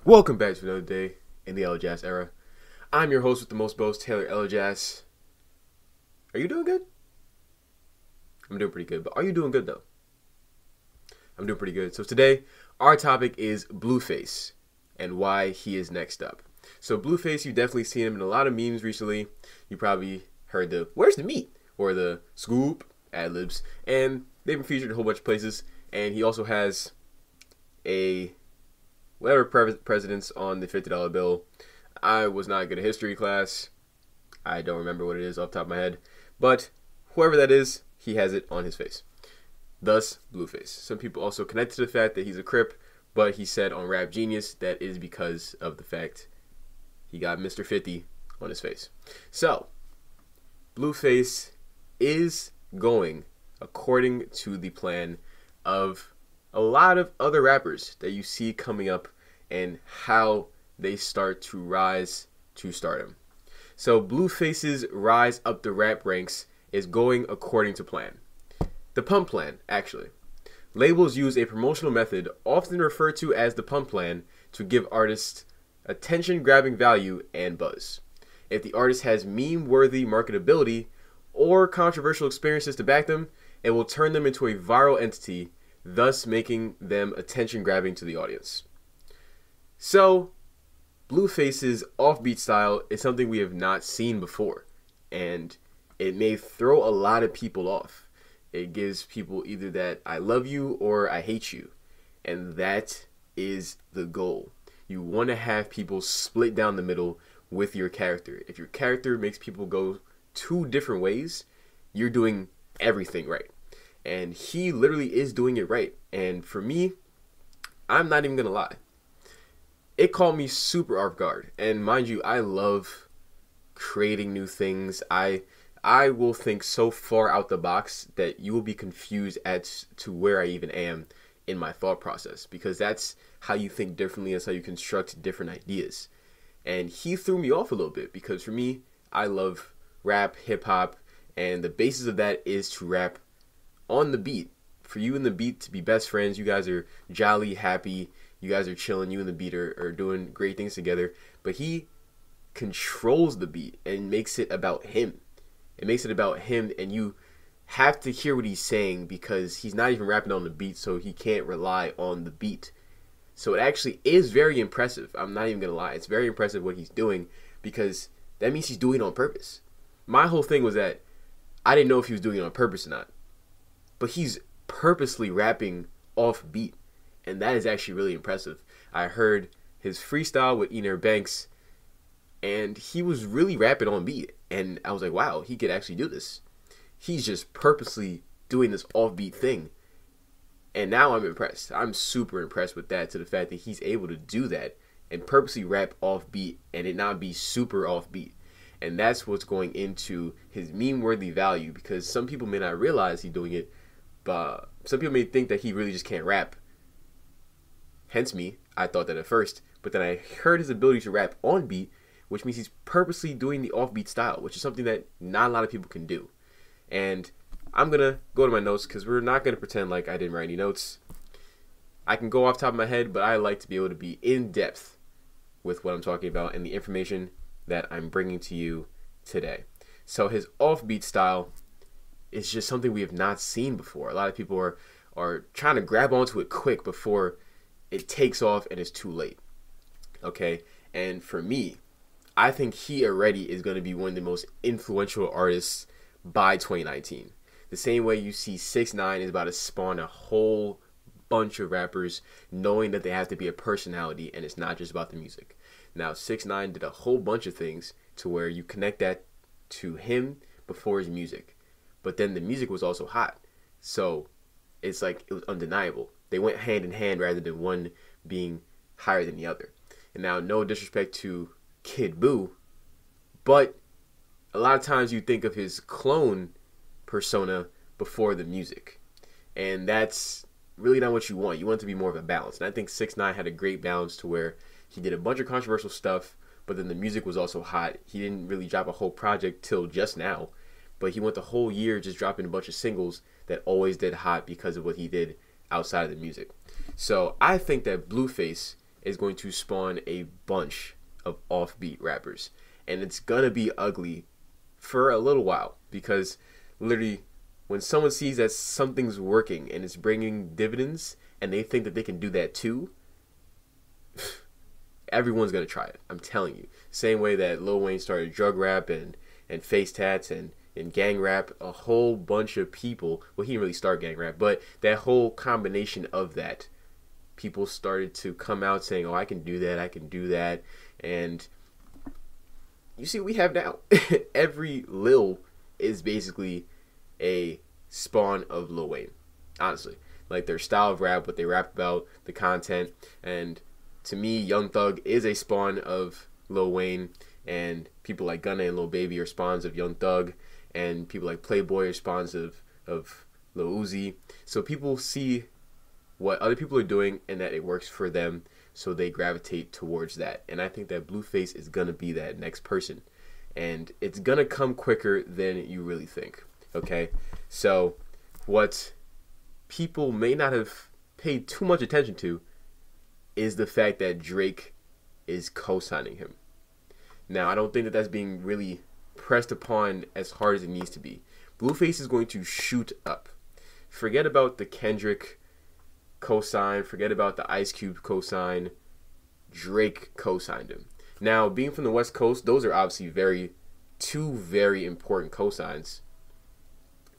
Welcome back to another day in the Elajas era. I'm your host with the most boast, Taylor Elajas. Are you doing good? I'm doing pretty good, but are you doing good though? I'm doing pretty good. So today, our topic is Blueface and why he is next up. So Blueface, you've definitely seen him in a lot of memes recently. You probably heard the "Where's the meat?" or the "Scoop" ad-libs, and they've been featured in a whole bunch of places. And he also has a whatever presidents on the $50 bill. I was not good at history class. I don't remember what it is off the top of my head. But whoever that is, he has it on his face. Thus, Blueface. Some people also connect to the fact that he's a Crip, but he said on Rap Genius that is because of the fact he got Mr. 50 on his face. So, Blueface is going according to the plan of a lot of other rappers that you see coming up and how they start to rise to stardom. So Blueface's rise up the rap ranks is going according to plan. The pump plan, actually. Labels use a promotional method often referred to as the pump plan to give artists attention-grabbing value and buzz. If the artist has meme-worthy marketability or controversial experiences to back them, it will turn them into a viral entity, thus making them attention-grabbing to the audience. So, Blueface's offbeat style is something we have not seen before, and it may throw a lot of people off. It gives people either that I love you or I hate you, and that is the goal. You want to have people split down the middle with your character. If your character makes people go two different ways, you're doing everything right. And he literally is doing it right. And for me, I'm not even going to lie. It caught me super off guard. And mind you, I love creating new things. I will think so far out the box that you will be confused as to where I even am in my thought process. Because that's how you think differently. That's how you construct different ideas. And he threw me off a little bit. Because for me, I love rap, hip-hop. And the basis of that is to rap on the beat. For you and the beat to be best friends. You guys are jolly, happy. You guys are chilling. You and the beat are doing great things together. But he controls the beat and makes it about him. It makes it about him, and you have to hear what he's saying because he's not even rapping on the beat, so he can't rely on the beat. So it actually is very impressive. I'm not even going to lie. It's very impressive what he's doing because that means he's doing it on purpose. My whole thing was that I didn't know if he was doing it on purpose or not. But he's purposely rapping off beat. And that is actually really impressive. I heard his freestyle with Ener Banks. And he was really rapping on beat. And I was like, wow, he could actually do this. He's just purposely doing this offbeat thing. And now I'm impressed. I'm super impressed with that, to the fact that he's able to do that and purposely rap offbeat and it not be super offbeat. And that's what's going into his meme-worthy value, because some people may not realize he's doing it. But some people may think that he really just can't rap. Hence me, I thought that at first. But then I heard his ability to rap on beat, which means he's purposely doing the offbeat style, which is something that not a lot of people can do. And I'm going to go to my notes because we're not going to pretend like I didn't write any notes. I can go off the top of my head, but I like to be able to be in depth with what I'm talking about and the information that I'm bringing to you today. So his offbeat style is just something we have not seen before. A lot of people are trying to grab onto it quick before it takes off and it's too late. Okay? And for me, I think he already is going to be one of the most influential artists by 2019. The same way you see 6ix9ine is about to spawn a whole bunch of rappers knowing that they have to be a personality and it's not just about the music. Now, 6ix9ine did a whole bunch of things to where you connect that to him before his music. But then the music was also hot. So it's like it was undeniable. They went hand in hand rather than one being higher than the other. And now, no disrespect to Kid Buu, but a lot of times you think of his clone persona before the music. And that's really not what you want. You want it to be more of a balance. And I think 6ix9ine had a great balance to where he did a bunch of controversial stuff, but then the music was also hot. He didn't really drop a whole project till just now. But he went the whole year just dropping a bunch of singles that always did hot because of what he did outside of the music. So I think that Blueface is going to spawn a bunch of offbeat rappers. And it's gonna be ugly for a little while, because literally when someone sees that something's working and it's bringing dividends and they think that they can do that too, everyone's gonna try it. I'm telling you. Same way that Lil Wayne started drug rap and face tats and gang rap, a whole bunch of people, well, he didn't really start gang rap, but that whole combination of that, people started to come out saying, oh, I can do that, I can do that. And you see what we have now. Every Lil is basically a spawn of Lil Wayne, honestly. Like their style of rap, what they rap about, the content. And to me, Young Thug is a spawn of Lil Wayne, and people like Gunna and Lil Baby are spawns of Young Thug, and people like Playboy are spawns of Lil Uzi. So people see what other people are doing and that it works for them, so they gravitate towards that. And I think that Blueface is gonna be that next person, and it's gonna come quicker than you really think. Okay, so what people may not have paid too much attention to is the fact that Drake is co-signing him. Now, I don't think that that's being really pressed upon as hard as it needs to be. Blueface is going to shoot up. Forget about the Kendrick co-sign. Forget about the Ice Cube co-sign. Drake co-signed him. Now, being from the West Coast, those are obviously two very important co-signs.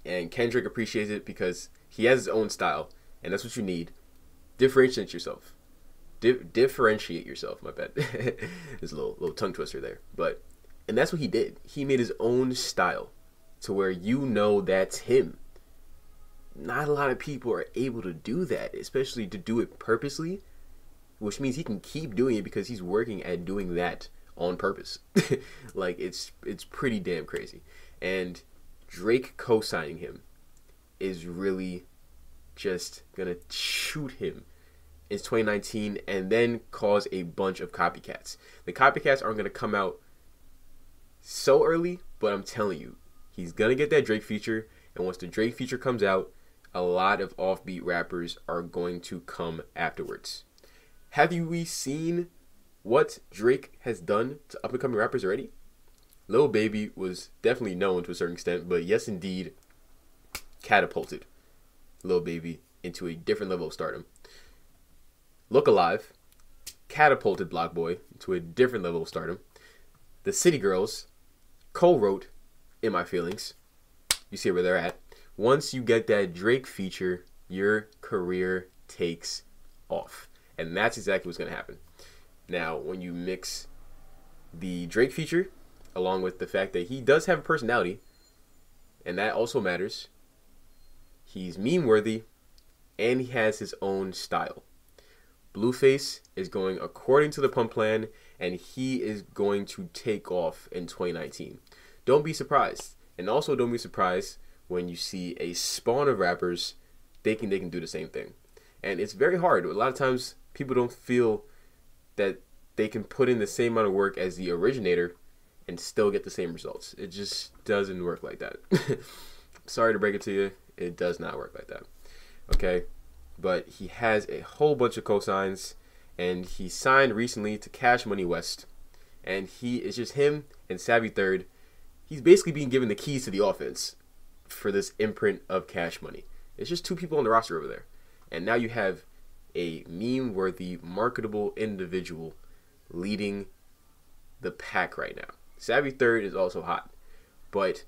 And Kendrick appreciates it because he has his own style, and that's what you need. Differentiate yourself. Differentiate yourself. My bad. There's a little tongue twister there, and that's what he did. He made his own style to where you know that's him. Not a lot of people are able to do that, especially to do it purposely, which means he can keep doing it because he's working at doing that on purpose. Like it's pretty damn crazy. And Drake co-signing him is really just gonna shoot him in 2019 and then cause a bunch of copycats. The copycats aren't gonna come out so early, but I'm telling you, he's gonna get that Drake feature, and once the Drake feature comes out, a lot of offbeat rappers are going to come afterwards. Have we seen what Drake has done to up-and-coming rappers already? Lil Baby was definitely known to a certain extent, but yes, indeed, catapulted Lil Baby into a different level of stardom. Look Alive catapulted Block Boy into a different level of stardom. The City Girls co-wrote In My Feelings. You see where they're at. Once you get that Drake feature, your career takes off. And that's exactly what's going to happen. Now, when you mix the Drake feature along with the fact that he does have a personality, and that also matters, he's meme-worthy, and he has his own style. Blueface is going according to the pump plan, and he is going to take off in 2019. Don't be surprised. And also don't be surprised when you see a spawn of rappers thinking they can do the same thing. And it's very hard. A lot of times people don't feel that they can put in the same amount of work as the originator and still get the same results. It just doesn't work like that. Sorry to break it to you. It does not work like that. Okay? But he has a whole bunch of cosigns, and he signed recently to Cash Money West. And it's just him and Savvy Third. He's basically being given the keys to the offense for this imprint of Cash Money. It's just two people on the roster over there. And now you have a meme-worthy, marketable individual leading the pack right now. Savvy Third is also hot, but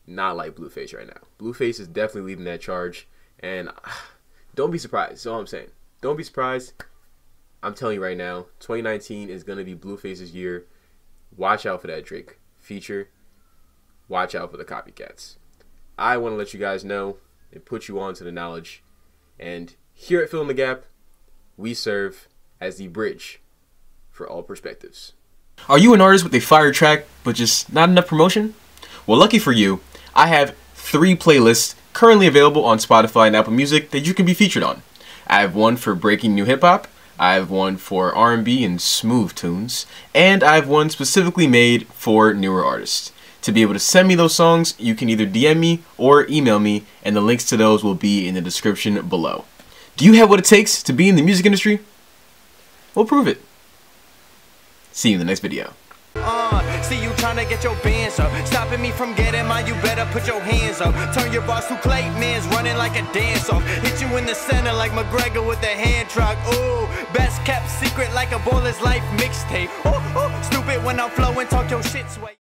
not like Blueface right now. Blueface is definitely leading that charge, and don't be surprised. That's all I'm saying. Don't be surprised. I'm telling you right now, 2019 is going to be Blueface's year. Watch out for that Drake feature. Watch out for the copycats. I want to let you guys know and put you on to the knowledge. And here at Fill in the Gap, we serve as the bridge for all perspectives. Are you an artist with a fire track, but just not enough promotion? Well, lucky for you, I have 3 playlists currently available on Spotify and Apple Music that you can be featured on. I have one for breaking new hip-hop, I have one for R&B and smooth tunes, and I have one specifically made for newer artists. To be able to send me those songs, you can either DM me or email me, and the links to those will be in the description below. Do you have what it takes to be in the music industry? will prove it. See you in the next video. See you trying to get your bands up, stopping me from getting mine. You better put your hands up. Turn your boss to Clay, man's running like a dance off. Hit you in the center like McGregor with the hand truck. Ooh, best kept secret like a Baller's Life mixtape. Ooh, ooh, stupid when I'm flowing, talk your shit, sway.